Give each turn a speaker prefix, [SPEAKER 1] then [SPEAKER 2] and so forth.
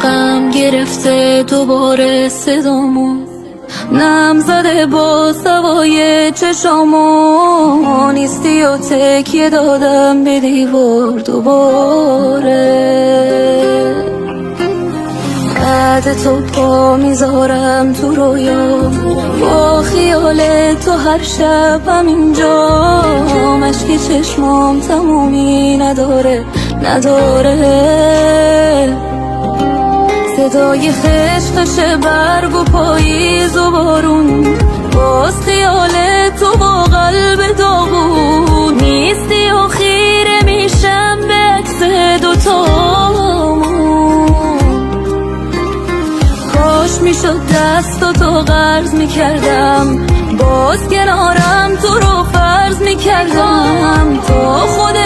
[SPEAKER 1] غم گرفته دوباره صدامو، نم زده با سوای چشامو، نیستی و تکیه دادم به دیوار دوباره. بعد تو پا میذارم تو رویام، با خیال تو هر شب همینجا، مشک چشمام تمومی نداره صدای خشخش برگ و پاییز و بارون، باز خیال تو با قلب داغون، نیستی و خیره میشم به عکس دوتامون. کاش میشد دستاتو قرض میکردم، باز کنارم تو رو فرض میکردم، تا خود